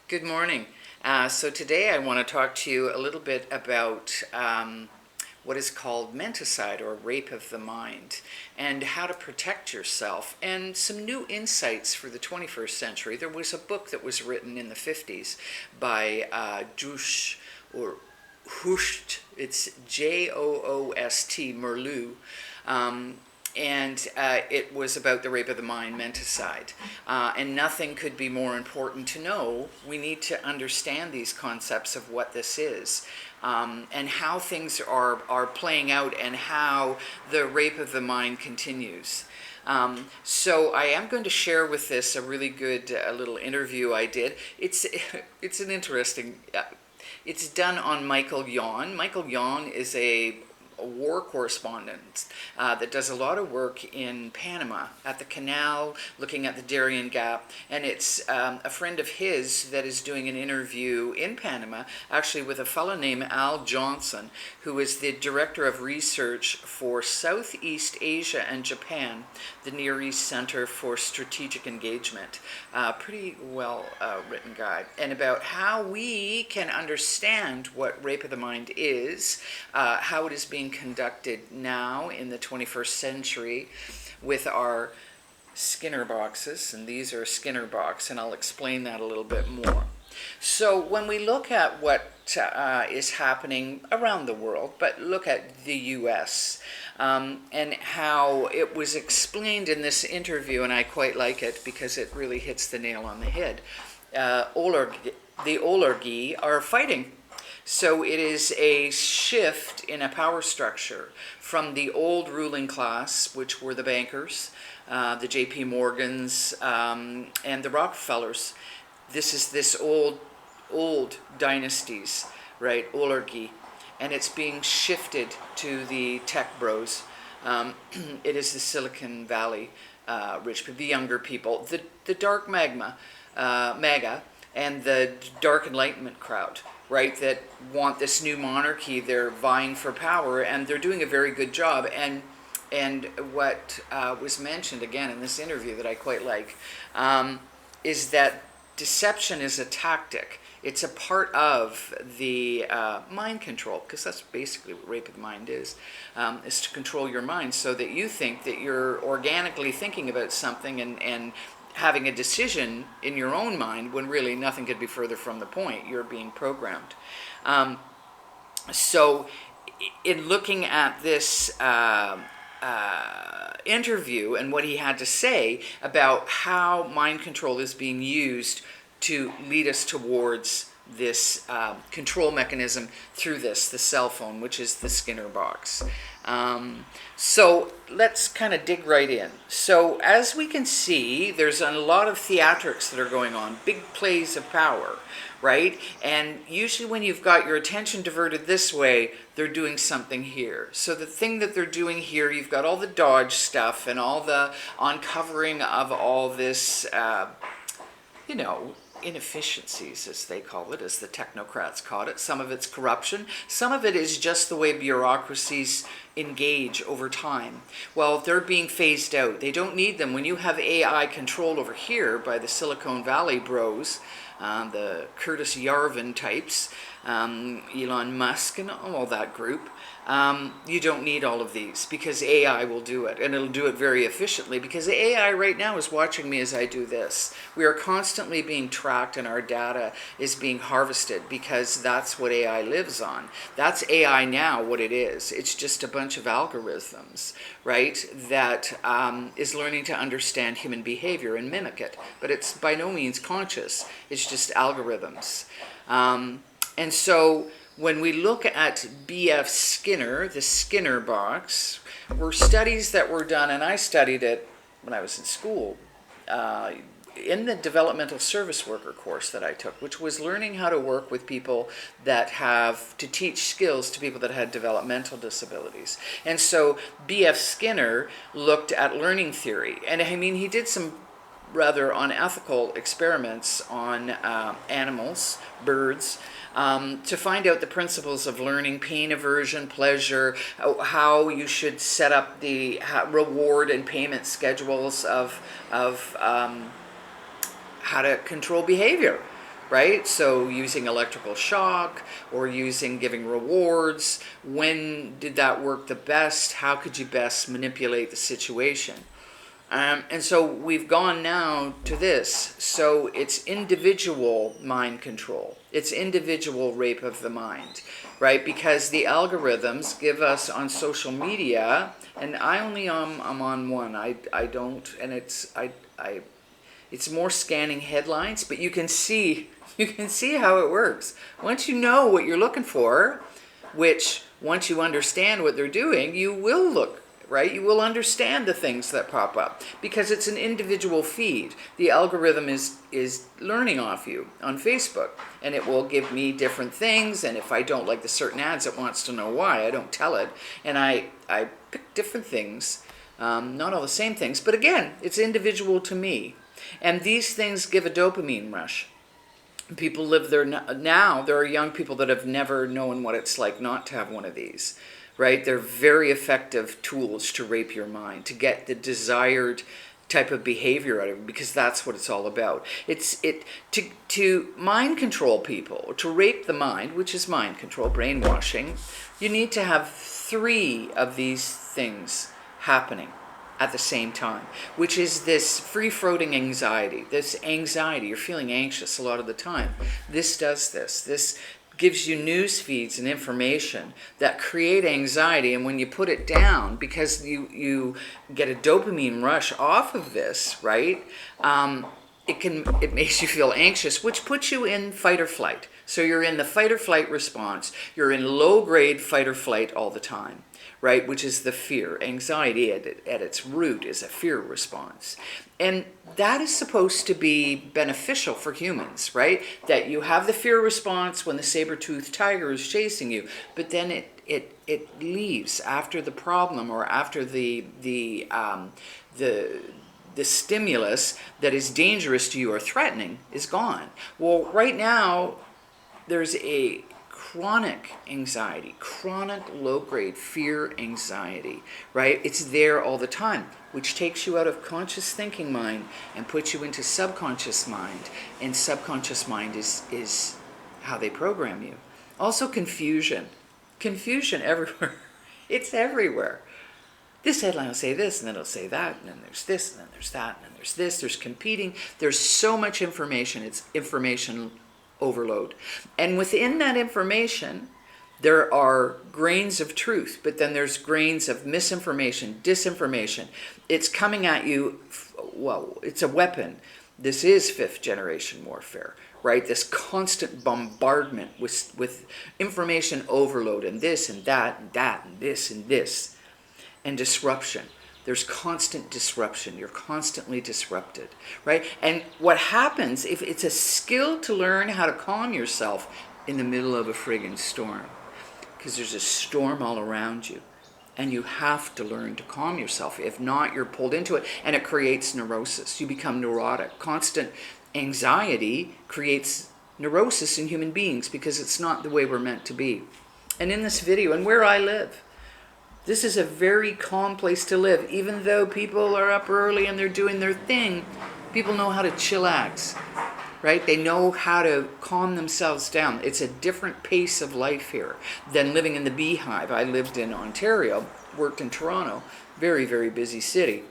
Good morning. So today I want to talk to you a little bit about what is called menticide, or rape of the mind, and how to protect yourself, and some new insights for the 21st century. There was a book that was written in the 50s by Joost, or Joost, it's Joost Meerloo, and it was about the rape of the mind, menticide. And nothing could be more important to know. We need to understand these concepts of what this is, and how things are playing out, and how the rape of the mind continues. So I am going to share with this a really good little interview I did. It's an interesting. It's done on Micheal Yon. Micheal Yon is a war correspondent that does a lot of work in Panama at the canal, looking at the Darien Gap, and it's a friend of his that is doing an interview in Panama, actually with a fellow named Al Johnson, who is the director of research for Southeast Asia and Japan, the Near East Center for Strategic Engagement. Pretty well written guide, and about how we can understand what rape of the mind is, how it is being conducted now in the 21st century with our Skinner boxes, and these are a Skinner box, and I'll explain that a little bit more. So when we look at what is happening around the world, but look at the US, and how it was explained in this interview, and I quite like it because it really hits the nail on the head. The oligarchy are fighting. So it is a shift in a power structure from the old ruling class, which were the bankers, the J.P. Morgans, and the Rockefellers. This is this old dynasties, right, oligarchy, and it's being shifted to the tech bros. It is the Silicon Valley rich people, the younger people, the dark MAGA, and the dark Enlightenment crowd, right, that want this new monarchy. They're vying for power, and they're doing a very good job. And what was mentioned again in this interview that I quite like, is that deception is a tactic. It's a part of the mind control, because that's basically what rape of the mind is to control your mind so that you think that you're organically thinking about something and having a decision in your own mind, when really nothing could be further from the point. You're being programmed. So in looking at this interview and what he had to say about how mind control is being used to lead us towards this control mechanism through the cell phone, which is the Skinner box. So let's kind of dig right in. So as we can see, there's a lot of theatrics that are going on, big plays of power, right? And usually when you've got your attention diverted this way, they're doing something here. So the thing that they're doing here, you've got all the Dodge stuff and all the uncovering of all this, inefficiencies, as they call it, as the technocrats call it. Some of it's corruption. Some of it is just the way bureaucracies engage over time. Well, they're being phased out. They don't need them. When you have AI controlled over here by the Silicon Valley bros, the Curtis Yarvin types, Elon Musk and all that group, you don't need all of these, because AI will do it, and it'll do it very efficiently, because the AI right now is watching me as I do this. We are constantly being tracked, and our data is being harvested, because that's what AI lives on. That's AI now, what it is. It's just a bunch of algorithms, right, that is learning to understand human behavior and mimic it, but it's by no means conscious. It's just algorithms. And so when we look at B.F. Skinner, the Skinner box, were studies that were done, and I studied it when I was in school, in the developmental service worker course that I took, which was learning how to work with people that to teach skills to people that had developmental disabilities. And so B.F. Skinner looked at learning theory, and I mean, he did some rather unethical experiments on animals, birds, to find out the principles of learning, pain aversion, pleasure, how you should set up the reward and payment schedules of how to control behavior, right? So using electrical shock or giving rewards. When did that work the best? How could you best manipulate the situation? And so we've gone now to this. So it's individual mind control. It's individual rape of the mind, right? Because the algorithms give us on social media, and I only I'm on one. I don't, and it's more scanning headlines, but you can see how it works. Once you know what you're looking for, which once you understand what they're doing, you will look, right? You will understand the things that pop up because it's an individual feed. The algorithm is learning off you on Facebook, and it will give me different things, and if I don't like the certain ads, it wants to know why. I don't tell it, and I pick different things, not all the same things, but again, it's individual to me. And these things give a dopamine rush. People live there now. There are young people that have never known what it's like not to have one of these, right? They're very effective tools to rape your mind, to get the desired type of behavior out of it, because that's what it's all about. To mind control people, to rape the mind, which is mind control, brainwashing. You need to have 3 of these things happening at the same time, which is this free-floating anxiety. This anxiety, you're feeling anxious a lot of the time. This does this. This gives you news feeds and information that create anxiety, and when you put it down, because you get a dopamine rush off of this, right? It makes you feel anxious, which puts you in fight or flight. So you're in the fight or flight response. You're in low-grade fight or flight all the time, right? Which is the fear. Anxiety at its root is a fear response. And that is supposed to be beneficial for humans, right? That you have the fear response when the saber-toothed tiger is chasing you, but then it leaves after the problem or after the stimulus that is dangerous to you or threatening is gone. Well, right now, there's a chronic anxiety, chronic low-grade fear anxiety, right? It's there all the time, which takes you out of conscious thinking mind and puts you into subconscious mind. And subconscious mind is how they program you. Also confusion. Confusion everywhere. It's everywhere. This headline will say this, and then it'll say that, and then there's this, and then there's that, and then there's this. There's competing. There's so much information. It's information overload. And within that information, there are grains of truth, but then there's grains of misinformation, disinformation. It's coming at you, well, it's a weapon. This is 5th generation warfare, right? This constant bombardment with information overload and this and that and that and this and this, and disruption. There's constant disruption. You're constantly disrupted, right? And what happens, if it's a skill to learn how to calm yourself in the middle of a friggin' storm, because there's a storm all around you, and you have to learn to calm yourself. If not, you're pulled into it, and it creates neurosis. You become neurotic. Constant anxiety creates neurosis in human beings because it's not the way we're meant to be. And in this video, and where I live, this is a very calm place to live. Even though people are up early and they're doing their thing, people know how to chillax, right? They know how to calm themselves down. It's a different pace of life here than living in the beehive. I lived in Ontario, worked in Toronto, very, very busy city.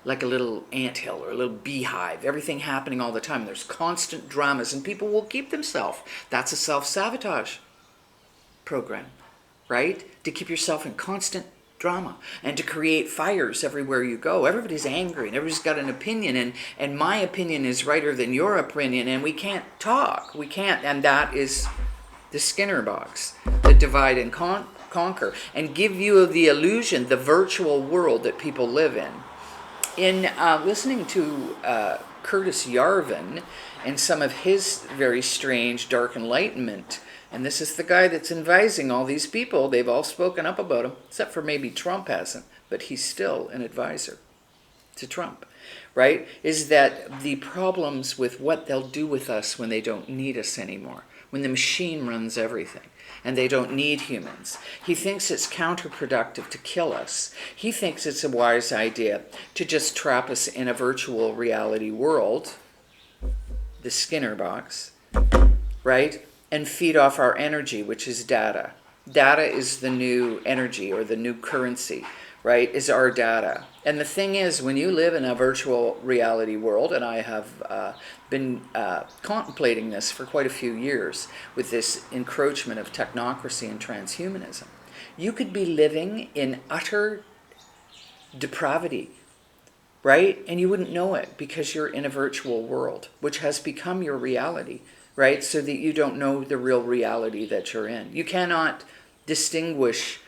Like a little anthill or a little beehive, everything happening all the time. There's constant dramas, and people will keep themselves. That's a self-sabotage program, right? To keep yourself in constant drama and to create fires everywhere you go. Everybody's angry and everybody's got an opinion, and my opinion is righter than your opinion, and we can't talk. We can't, and that is the Skinner box, the divide and conquer, and give you the illusion, the virtual world that people live in. In listening to Curtis Yarvin and some of his very strange dark enlightenment, and this is the guy that's advising all these people. They've all spoken up about him, except for maybe Trump hasn't, but he's still an advisor to Trump, right? Is that the problems with what they'll do with us when they don't need us anymore, when the machine runs everything and they don't need humans. He thinks it's counterproductive to kill us. He thinks it's a wise idea to just trap us in a virtual reality world the Skinner box, right? And feed off our energy, which is data. Data is the new energy or the new currency, right? Is our data. And the thing is, when you live in a virtual reality world, and I have been contemplating this for quite a few years with this encroachment of technocracy and transhumanism, you could be living in utter depravity, right? And you wouldn't know it because you're in a virtual world, which has become your reality, right? So that you don't know the real reality that you're in. You cannot distinguish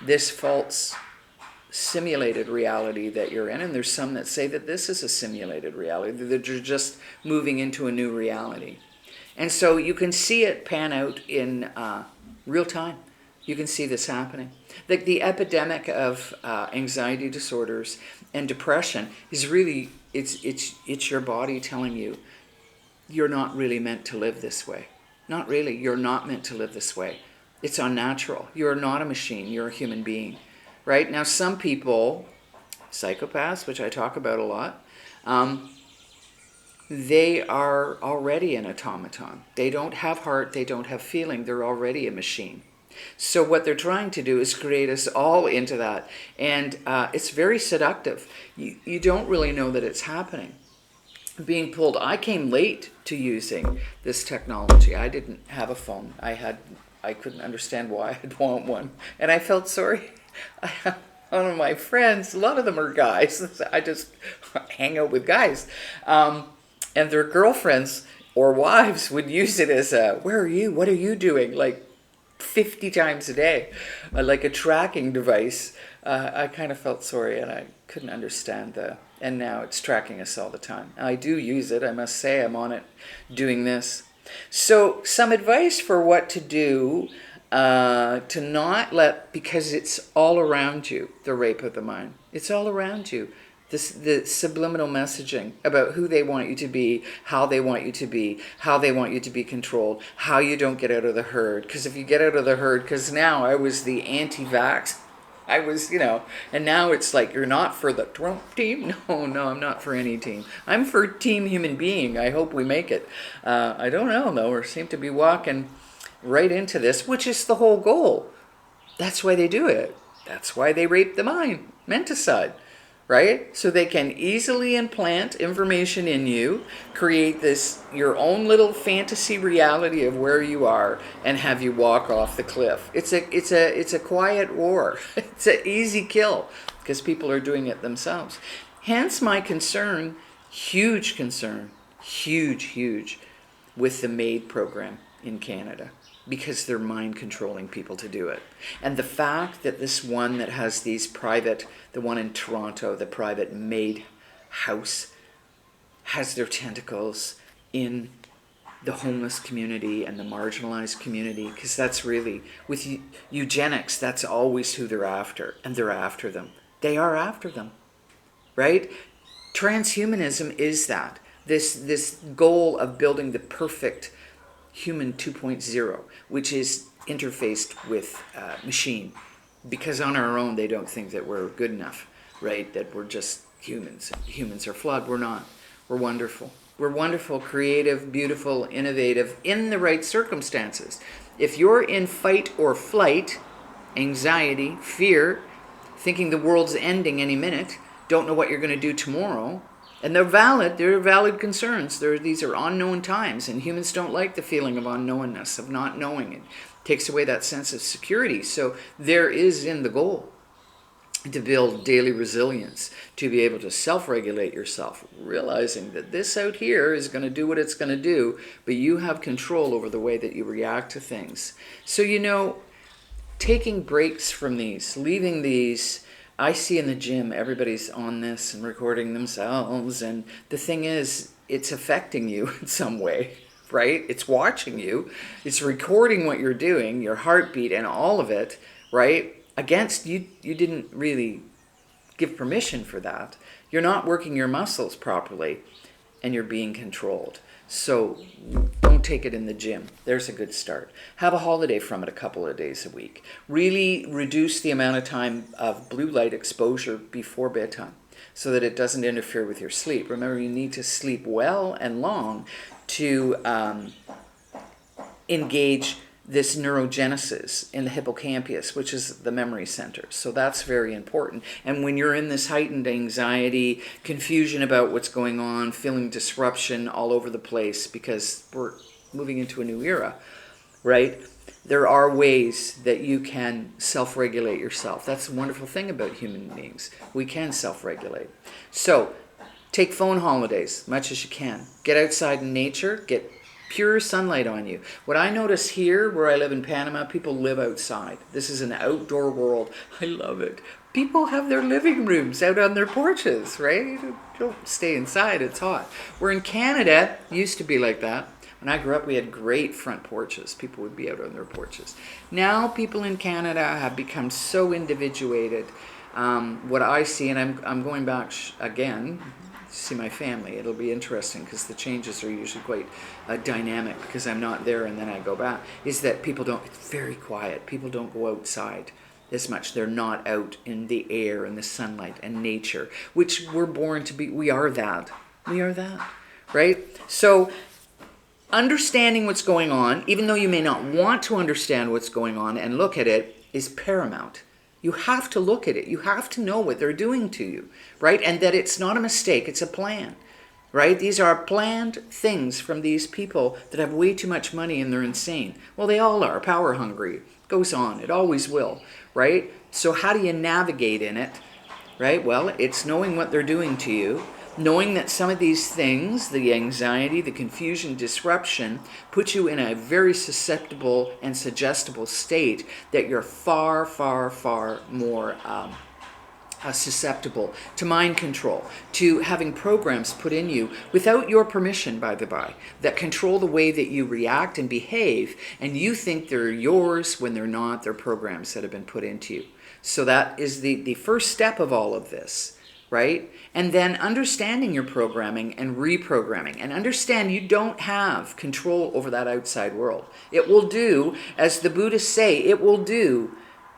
this false simulated reality that you're in. And there's some that say that this is a simulated reality, that you're just moving into a new reality. And so you can see it pan out in real time. You can see this happening. The epidemic of anxiety disorders and depression is really, it's your body telling you, you're not really meant to live this way. Not really. You're not meant to live this way. It's unnatural. You're not a machine. You're a human being. Right? Now, some people, psychopaths, which I talk about a lot, they are already an automaton. They don't have heart. They don't have feeling. They're already a machine. So what they're trying to do is create us all into that. And it's very seductive. You don't really know that it's happening. Being pulled. I came late to using this technology. I didn't have a phone. I couldn't understand why I'd want one. And I felt sorry. One of my friends, a lot of them are guys. I just hang out with guys. And their girlfriends or wives would use it as a, where are you? What are you doing? Like 50 times a day, like a tracking device. I kind of felt sorry, and I couldn't understand and now it's tracking us all the time. I do use it, I must say. I'm on it doing this. So some advice for what to do, to not let, because it's all around you, the rape of the mind. It's all around you. The subliminal messaging about who they want you to be, how they want you to be, how they want you to be controlled, how you don't get out of the herd. Because if you get out of the herd, because now I was the anti-vax, I was, and now it's like, you're not for the Trump team? No, I'm not for any team. I'm for team human being. I hope we make it. I don't know, though. We seem to be walking right into this, which is the whole goal. That's why they do it. That's why they rape the mind. Menticide. Right? So they can easily implant information in you, create this, your own little fantasy reality of where you are, and have you walk off the cliff. It's a quiet war. It's an easy kill because people are doing it themselves. Hence my concern, huge, with the MAID program in Canada, because they're mind controlling people to do it. And the fact that this one that has these private, the one in Toronto, the private MAID house, has their tentacles in the homeless community and the marginalized community, because that's really, with eugenics, that's always who they're after, and they're after them. They are after them, right? Transhumanism is that, this goal of building the perfect human 2.0, which is interfaced with machine, because on our own they don't think that we're good enough, right? That we're just humans. Humans are flawed. We're not. We're wonderful. We're wonderful, creative, beautiful, innovative, in the right circumstances. If you're in fight or flight, anxiety, fear, thinking the world's ending any minute, don't know what you're going to do tomorrow, and they're valid concerns. These are unknown times, and humans don't like the feeling of unknownness, of not knowing. It takes away that sense of security. So there is in the goal to build daily resilience, to be able to self-regulate yourself, realizing that this out here is going to do what it's going to do, but you have control over the way that you react to things. So, taking breaks from these, leaving these. I see in the gym, everybody's on this and recording themselves. And the thing is, it's affecting you in some way, right? It's watching you. It's recording what you're doing, your heartbeat and all of it, right? Against you, you didn't really give permission for that. You're not working your muscles properly, and you're being controlled. So don't take it in the gym. There's a good start. Have a holiday from it a couple of days a week. Really reduce the amount of time of blue light exposure before bedtime so that it doesn't interfere with your sleep. Remember, you need to sleep well and long to engage this neurogenesis in the hippocampus, which is the memory center. So that's very important. And when you're in this heightened anxiety, confusion about what's going on, feeling disruption all over the place because we're moving into a new era, right? There are ways that you can self-regulate yourself. That's the wonderful thing about human beings. We can self-regulate. So take phone holidays as much as you can. Get outside in nature. Get pure sunlight on you. What I notice here, where I live in Panama, people live outside. This is an outdoor world. I love it. People have their living rooms out on their porches, right? You don't stay inside, it's hot. We're in Canada, it used to be like that. When I grew up, we had great front porches. People would be out on their porches. Now people in Canada have become so individuated. What I see, and I'm going back again, see my family. It'll be interesting because the changes are usually quite dynamic because I'm not there and then I go back, is that people don't, it's very quiet. People don't go outside as much. They're not out in the air and the sunlight and nature, which we're born to be. We are that. We are that, right? So understanding what's going on, even though you may not want to understand what's going on and look at it, is paramount. You have to look at it. You have to know what they're doing to you, right? And that it's not a mistake, it's a plan, right? These are planned things from these people that have way too much money and they're insane. Well, they all are power hungry. It goes on. It always will, right? So how do you navigate in it, right? Well, it's knowing what they're doing to you, knowing that some of these things, the anxiety, the confusion, disruption, put you in a very susceptible and suggestible state that you're far, far, far more susceptible to mind control, to having programs put in you without your permission, by the by, that control the way that you react and behave, and you think they're yours when they're not. They're programs that have been put into you. So that is the first step of all of this. Right? And then understanding your programming and reprogramming. And understand you don't have control over that outside world. It will do, as the Buddhists say, it will do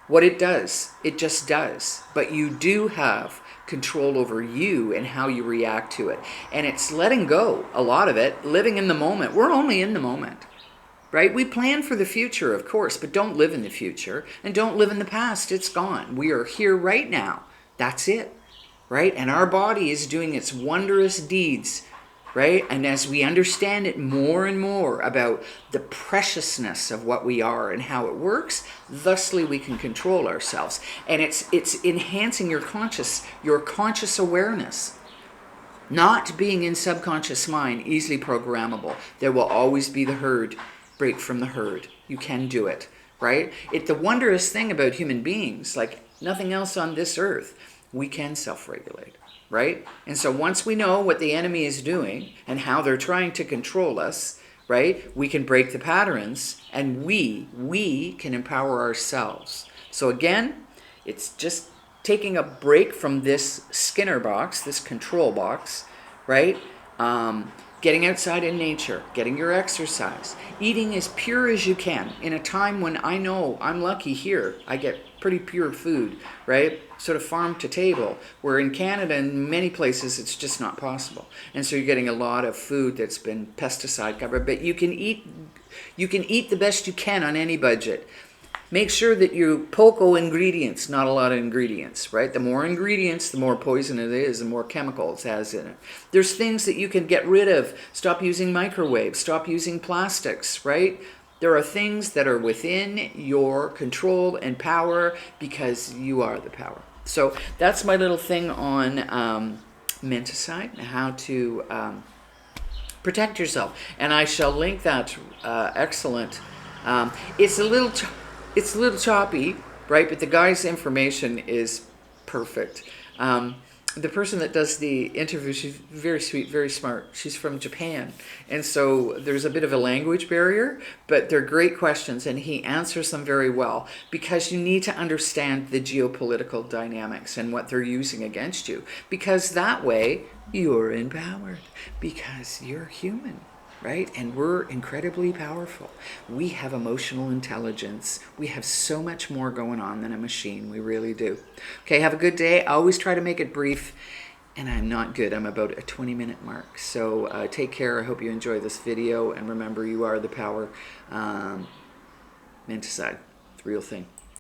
what it does. It just does. But you do have control over you and how you react to it. And it's letting go, a lot of it, living in the moment. We're only in the moment. Right? We plan for the future, of course, but don't live in the future. And don't live in the past. It's gone. We are here right now. That's it. Right? And our body is doing its wondrous deeds, right? And as we understand it more and more about the preciousness of what we are and how it works, thusly we can control ourselves. And it's enhancing your conscious awareness. Not being in subconscious mind, easily programmable. There will always be the herd. Break from the herd. You can do it, right? The wondrous thing about human beings, like nothing else on this earth, we can self-regulate, right? And so once we know what the enemy is doing and how they're trying to control us, right, we can break the patterns and we can empower ourselves. So again, it's just taking a break from this Skinner box, this control box, right? Getting outside in nature, getting your exercise, eating as pure as you can in a time when I know I'm lucky here. I get pretty pure food, right? Sort of farm to table, where in Canada and many places it's just not possible. And so you're getting a lot of food that's been pesticide covered, but you can eat the best you can on any budget. Make sure that you poco ingredients, not a lot of ingredients, right? The more ingredients, the more poison it is, the more chemicals it has in it. There's things that you can get rid of. Stop using microwaves, stop using plastics, right? There are things that are within your control and power because you are the power. So that's my little thing on Menticide, how to protect yourself. And I shall link that excellent. It's a little choppy, right? But the guy's information is perfect. The person that does the interview, she's very sweet, very smart. She's from Japan. And so there's a bit of a language barrier, but they're great questions, and he answers them very well because you need to understand the geopolitical dynamics and what they're using against you, because that way you're empowered because you're human. Right? And we're incredibly powerful. We have emotional intelligence. We have so much more going on than a machine. We really do. Okay, have a good day. I always try to make it brief. and I'm not good. I'm about a 20-minute mark. So take care. I hope you enjoy this video, and remember, you are the power. Menticide, the real thing.